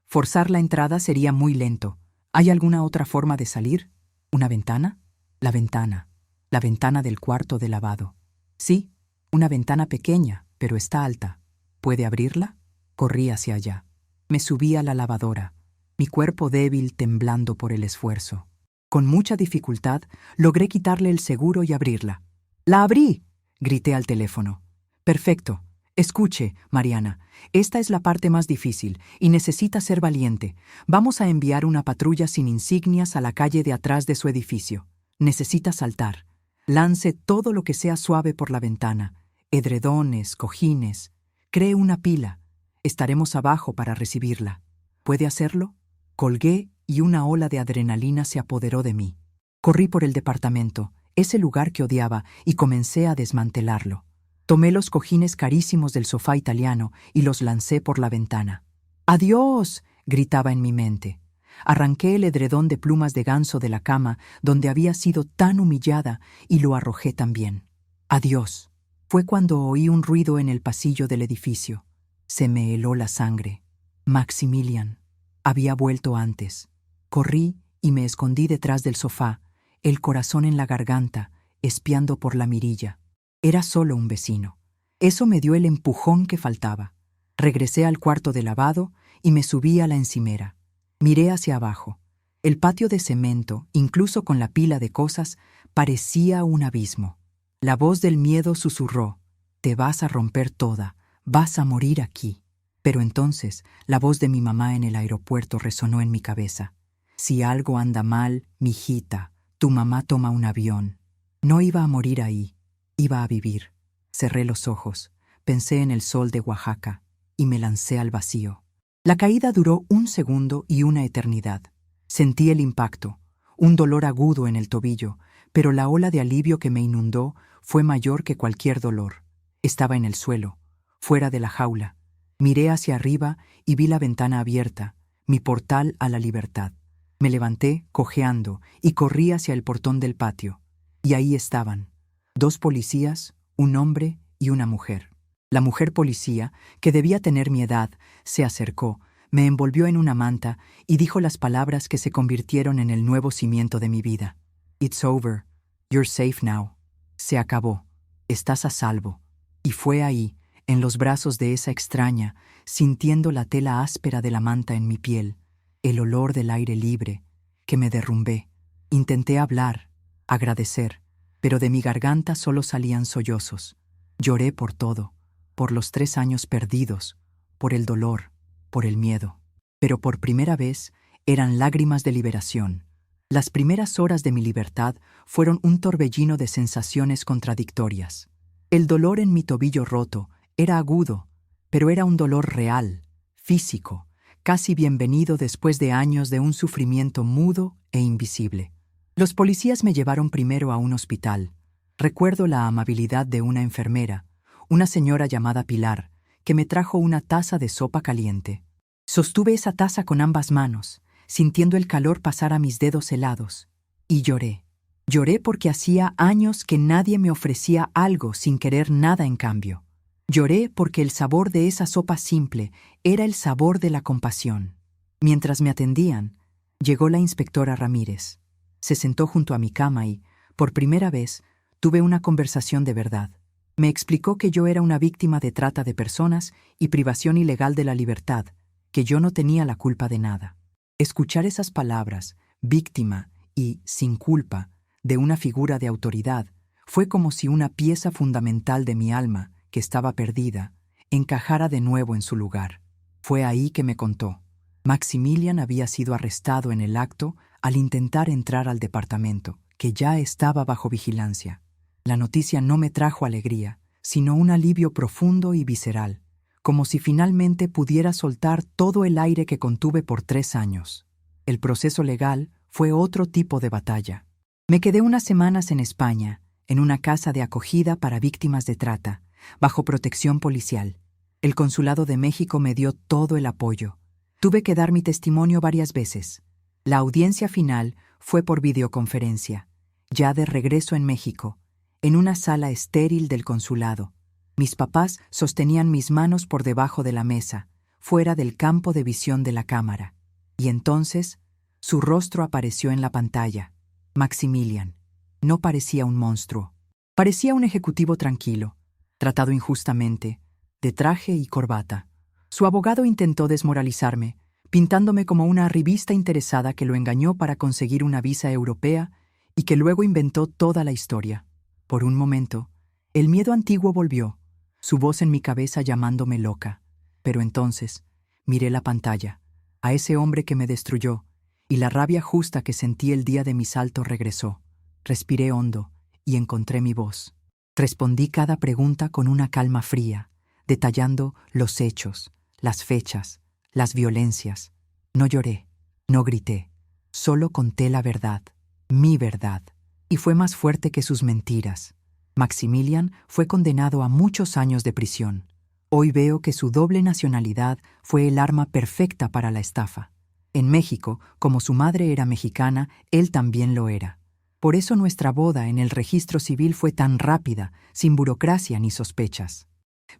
Forzar la entrada sería muy lento. ¿Hay alguna otra forma de salir? ¿Una ventana? La ventana. La ventana del cuarto de lavado. Sí, una ventana pequeña, pero está alta. ¿Puede abrirla? Corrí hacia allá. Me subí a la lavadora, mi cuerpo débil temblando por el esfuerzo. Con mucha dificultad, logré quitarle el seguro y abrirla. ¡La abrí!, grité al teléfono. Perfecto. Escuche, Mariana, esta es la parte más difícil y necesita ser valiente. Vamos a enviar una patrulla sin insignias a la calle de atrás de su edificio. Necesita saltar. Lance todo lo que sea suave por la ventana. Edredones, cojines. Cree una pila. Estaremos abajo para recibirla. ¿Puede hacerlo? Colgué y una ola de adrenalina se apoderó de mí. Corrí por el departamento, ese lugar que odiaba, y comencé a desmantelarlo. Tomé los cojines carísimos del sofá italiano y los lancé por la ventana. ¡Adiós!, gritaba en mi mente. Arranqué el edredón de plumas de ganso de la cama donde había sido tan humillada y lo arrojé también. ¡Adiós! Fue cuando oí un ruido en el pasillo del edificio. Se me heló la sangre. Maximilian. Había vuelto antes. Corrí y me escondí detrás del sofá, el corazón en la garganta, espiando por la mirilla. Era solo un vecino. Eso me dio el empujón que faltaba. Regresé al cuarto de lavado y me subí a la encimera. Miré hacia abajo. El patio de cemento, incluso con la pila de cosas, parecía un abismo. La voz del miedo susurró: «Te vas a romper toda, vas a morir aquí». Pero entonces la voz de mi mamá en el aeropuerto resonó en mi cabeza. «Si algo anda mal, mijita, tu mamá toma un avión». No iba a morir ahí, iba a vivir. Cerré los ojos, pensé en el sol de Oaxaca y me lancé al vacío. La caída duró 1 segundo y una eternidad. Sentí el impacto, un dolor agudo en el tobillo, pero la ola de alivio que me inundó fue mayor que cualquier dolor. Estaba en el suelo, fuera de la jaula. Miré hacia arriba y vi la ventana abierta, mi portal a la libertad. Me levanté, cojeando, y corrí hacia el portón del patio. Y ahí estaban, 2 policías, un hombre y una mujer. La mujer policía, que debía tener mi edad, se acercó, me envolvió en una manta y dijo las palabras que se convirtieron en el nuevo cimiento de mi vida. «It's over. You're safe now». Se acabó. Estás a salvo. Y fue ahí, en los brazos de esa extraña, sintiendo la tela áspera de la manta en mi piel, el olor del aire libre, que me derrumbé. Intenté hablar, agradecer, pero de mi garganta solo salían sollozos. Lloré por todo, por los 3 años perdidos, por el dolor, por el miedo. Pero por primera vez eran lágrimas de liberación. Las primeras horas de mi libertad fueron un torbellino de sensaciones contradictorias. El dolor en mi tobillo roto era agudo, pero era un dolor real, físico, casi bienvenido después de años de un sufrimiento mudo e invisible. Los policías me llevaron primero a un hospital. Recuerdo la amabilidad de una enfermera, una señora llamada Pilar, que me trajo una taza de sopa caliente. Sostuve esa taza con ambas manos, sintiendo el calor pasar a mis dedos helados, y lloré. Lloré porque hacía años que nadie me ofrecía algo sin querer nada en cambio. Lloré porque el sabor de esa sopa simple era el sabor de la compasión. Mientras me atendían, llegó la inspectora Ramírez. Se sentó junto a mi cama y, por primera vez, tuve una conversación de verdad. Me explicó que yo era una víctima de trata de personas y privación ilegal de la libertad, que yo no tenía la culpa de nada. Escuchar esas palabras, víctima y sin culpa, de una figura de autoridad, fue como si una pieza fundamental de mi alma, que estaba perdida, encajara de nuevo en su lugar. Fue ahí que me contó. Maximilian había sido arrestado en el acto al intentar entrar al departamento, que ya estaba bajo vigilancia. La noticia no me trajo alegría, sino un alivio profundo y visceral, como si finalmente pudiera soltar todo el aire que contuve por 3 años. El proceso legal fue otro tipo de batalla. Me quedé unas semanas en España, en una casa de acogida para víctimas de trata, bajo protección policial. El Consulado de México me dio todo el apoyo. Tuve que dar mi testimonio varias veces. La audiencia final fue por videoconferencia, ya de regreso en México, en una sala estéril del consulado. Mis papás sostenían mis manos por debajo de la mesa, fuera del campo de visión de la cámara. Y entonces, su rostro apareció en la pantalla. Maximilian. No parecía un monstruo. Parecía un ejecutivo tranquilo, tratado injustamente, de traje y corbata. Su abogado intentó desmoralizarme, pintándome como una arribista interesada que lo engañó para conseguir una visa europea y que luego inventó toda la historia. Por un momento, el miedo antiguo volvió, su voz en mi cabeza llamándome loca. Pero entonces, miré la pantalla, a ese hombre que me destruyó, y la rabia justa que sentí el día de mi salto regresó. Respiré hondo y encontré mi voz. Respondí cada pregunta con una calma fría, detallando los hechos, las fechas, las violencias. No lloré, no grité, solo conté la verdad, mi verdad, y fue más fuerte que sus mentiras. Maximilian fue condenado a muchos años de prisión. Hoy veo que su doble nacionalidad fue el arma perfecta para la estafa. En México, como su madre era mexicana, él también lo era. Por eso nuestra boda en el registro civil fue tan rápida, sin burocracia ni sospechas.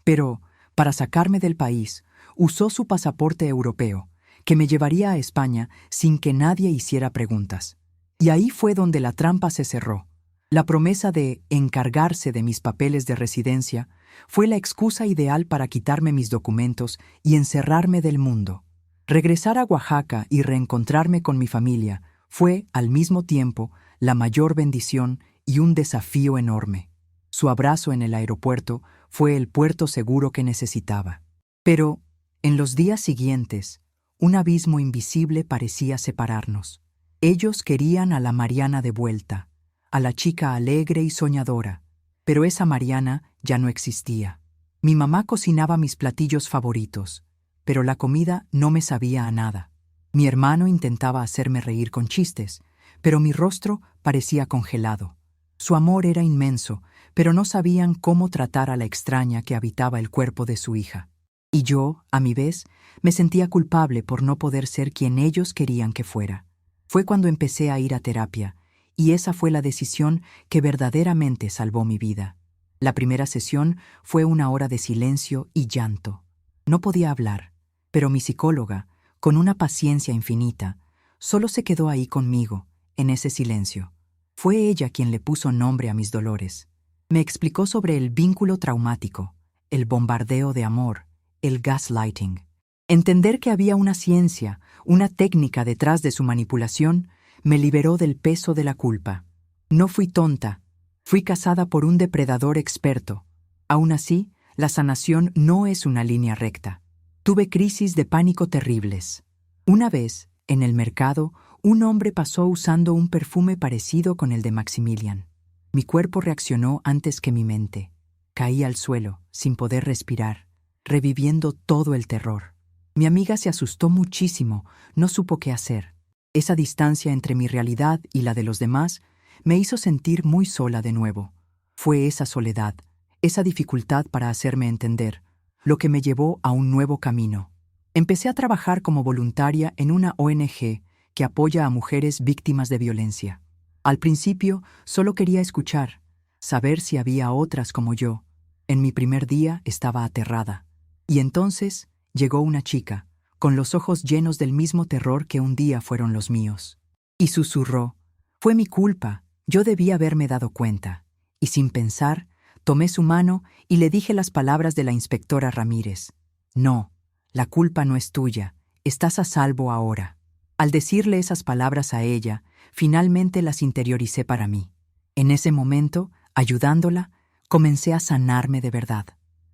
Pero, para sacarme del país, usó su pasaporte europeo, que me llevaría a España sin que nadie hiciera preguntas. Y ahí fue donde la trampa se cerró. La promesa de encargarse de mis papeles de residencia fue la excusa ideal para quitarme mis documentos y encerrarme del mundo. Regresar a Oaxaca y reencontrarme con mi familia fue, al mismo tiempo, la mayor bendición y un desafío enorme. Su abrazo en el aeropuerto fue el puerto seguro que necesitaba. Pero, en los días siguientes, un abismo invisible parecía separarnos. Ellos querían a la Mariana de vuelta, a la chica alegre y soñadora, pero esa Mariana ya no existía. Mi mamá cocinaba mis platillos favoritos, pero la comida no me sabía a nada. Mi hermano intentaba hacerme reír con chistes, pero mi rostro parecía congelado. Su amor era inmenso, pero no sabían cómo tratar a la extraña que habitaba el cuerpo de su hija. Y yo, a mi vez, me sentía culpable por no poder ser quien ellos querían que fuera. Fue cuando empecé a ir a terapia, y esa fue la decisión que verdaderamente salvó mi vida. La primera sesión fue 1 hora de silencio y llanto. No podía hablar, pero mi psicóloga, con una paciencia infinita, solo se quedó ahí conmigo, en ese silencio. Fue ella quien le puso nombre a mis dolores. Me explicó sobre el vínculo traumático, el bombardeo de amor, el gaslighting. Entender que había una ciencia, una técnica detrás de su manipulación, me liberó del peso de la culpa. No fui tonta, fui casada por un depredador experto. Aún así, la sanación no es una línea recta. Tuve crisis de pánico terribles. Una vez, en el mercado, un hombre pasó usando un perfume parecido con el de Maximilian. Mi cuerpo reaccionó antes que mi mente. Caí al suelo, sin poder respirar, reviviendo todo el terror. Mi amiga se asustó muchísimo, no supo qué hacer. Esa distancia entre mi realidad y la de los demás me hizo sentir muy sola de nuevo. Fue esa soledad, esa dificultad para hacerme entender, lo que me llevó a un nuevo camino. Empecé a trabajar como voluntaria en una ONG que apoya a mujeres víctimas de violencia. Al principio, solo quería escuchar, saber si había otras como yo. En mi primer día estaba aterrada. Y entonces llegó una chica, con los ojos llenos del mismo terror que un día fueron los míos. Y susurró: «Fue mi culpa, yo debía haberme dado cuenta». Y sin pensar, tomé su mano y le dije las palabras de la inspectora Ramírez: «No, la culpa no es tuya, estás a salvo ahora». Al decirle esas palabras a ella, finalmente las interioricé para mí. En ese momento, ayudándola, comencé a sanarme de verdad.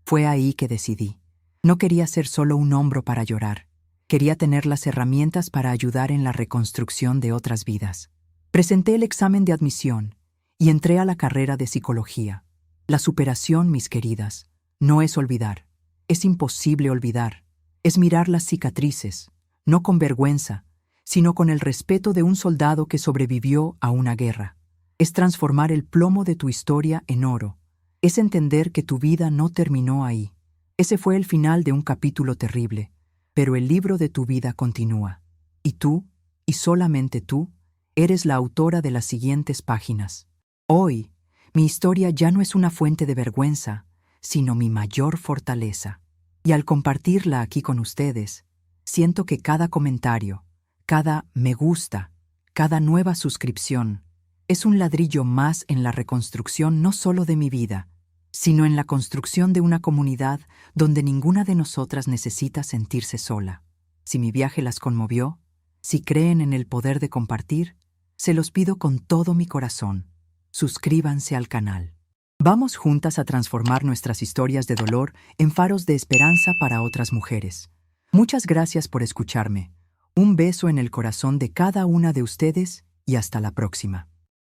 Fue ahí que decidí. No quería ser solo un hombro para llorar. Quería tener las herramientas para ayudar en la reconstrucción de otras vidas. Presenté el examen de admisión y entré a la carrera de psicología. La superación, mis queridas, no es olvidar. Es imposible olvidar. Es mirar las cicatrices, no con vergüenza, sino con el respeto de un soldado que sobrevivió a una guerra. Es transformar el plomo de tu historia en oro. Es entender que tu vida no terminó ahí. Ese fue el final de un capítulo terrible, pero el libro de tu vida continúa. Y tú, y solamente tú, eres la autora de las siguientes páginas. Hoy, mi historia ya no es una fuente de vergüenza, sino mi mayor fortaleza. Y al compartirla aquí con ustedes, siento que cada comentario, cada me gusta, cada nueva suscripción, es un ladrillo más en la reconstrucción no solo de mi vida, sino en la construcción de una comunidad donde ninguna de nosotras necesita sentirse sola. Si mi viaje las conmovió, si creen en el poder de compartir, se los pido con todo mi corazón. Suscríbanse al canal. Vamos juntas a transformar nuestras historias de dolor en faros de esperanza para otras mujeres. Muchas gracias por escucharme. Un beso en el corazón de cada una de ustedes y hasta la próxima.